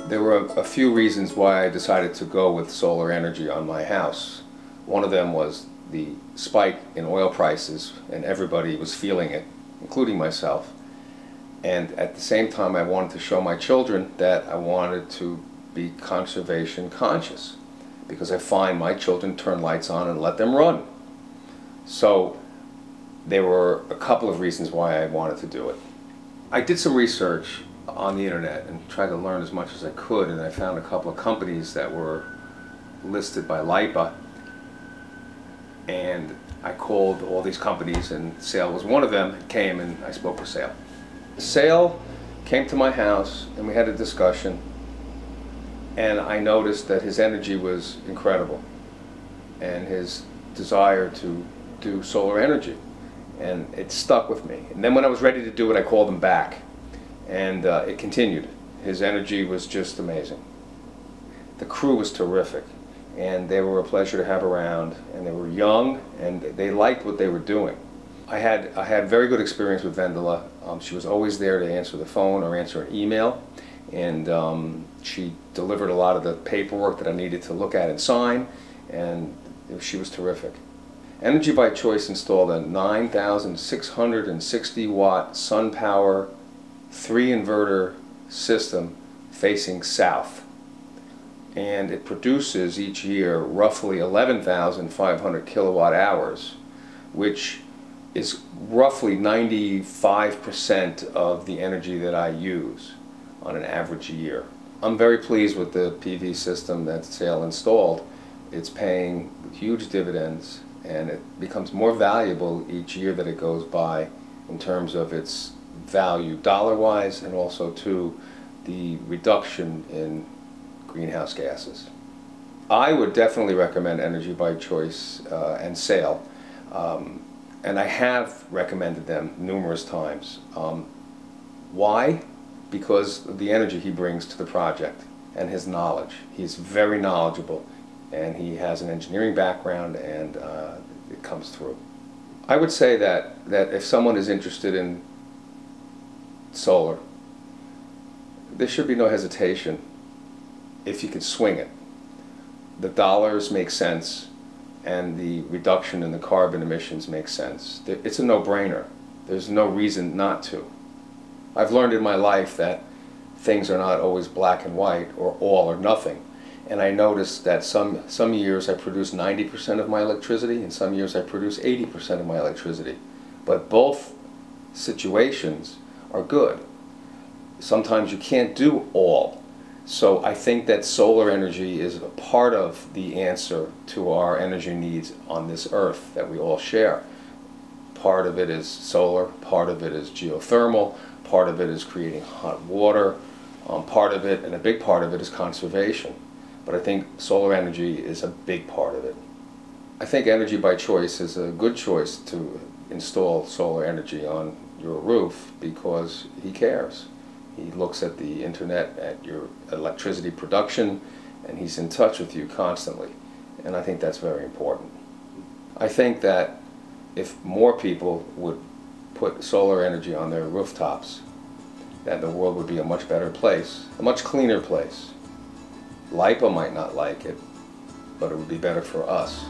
There were a few reasons why I decided to go with solar energy on my house. One of them was the spike in oil prices, and everybody was feeling it, including myself. And at the same time, I wanted to show my children that I wanted to be conservation conscious, because I find my children turn lights on and let them run. So there were a couple of reasons why I wanted to do it. I did some research on the internet and tried to learn as much as I could, and I found a couple of companies that were listed by LIPA, and I called all these companies, and Sale was one of them. Came and I spoke with Sale. Sale came to my house and we had a discussion, and I noticed that his energy was incredible and his desire to do solar energy, and it stuck with me. And then when I was ready to do it, I called him back, and it continued. His energy was just amazing. The crew was terrific, and they were a pleasure to have around, and they were young and they liked what they were doing. I had very good experience with Vendela. She was always there to answer the phone or answer an email, and she delivered a lot of the paperwork that I needed to look at and sign, and she was terrific. Energy by Choice installed a 9,660 watt SunPower 3-inverter system facing south, and it produces each year roughly 11,500 kilowatt hours, which is roughly 95% of the energy that I use on an average year. I'm very pleased with the PV system that Sale installed. It's paying huge dividends, and it becomes more valuable each year that it goes by in terms of its value dollar-wise, and also to the reduction in greenhouse gases. I would definitely recommend Energy by Choice and Sale, and I have recommended them numerous times. Why? Because of the energy he brings to the project and his knowledge. He's very knowledgeable, and he has an engineering background, and it comes through. I would say that if someone is interested in solar, there should be no hesitation if you can swing it. The dollars make sense, and the reduction in the carbon emissions makes sense. It's a no-brainer. There's no reason not to. I've learned in my life that things are not always black and white or all or nothing. And I noticed that some years I produce 90% of my electricity, and some years I produce 80% of my electricity. But both situations are good. Sometimes you can't do all. So I think that solar energy is a part of the answer to our energy needs on this earth that we all share. Part of it is solar, part of it is geothermal, part of it is creating hot water, part of it, and a big part of it, is conservation. But I think solar energy is a big part of it. I think Energy by Choice is a good choice to install solar energy on your roof because he cares. He looks at the internet, at your electricity production, and he's in touch with you constantly. And I think that's very important. I think that if more people would put solar energy on their rooftops, that the world would be a much better place, a much cleaner place. LIPA might not like it, but it would be better for us.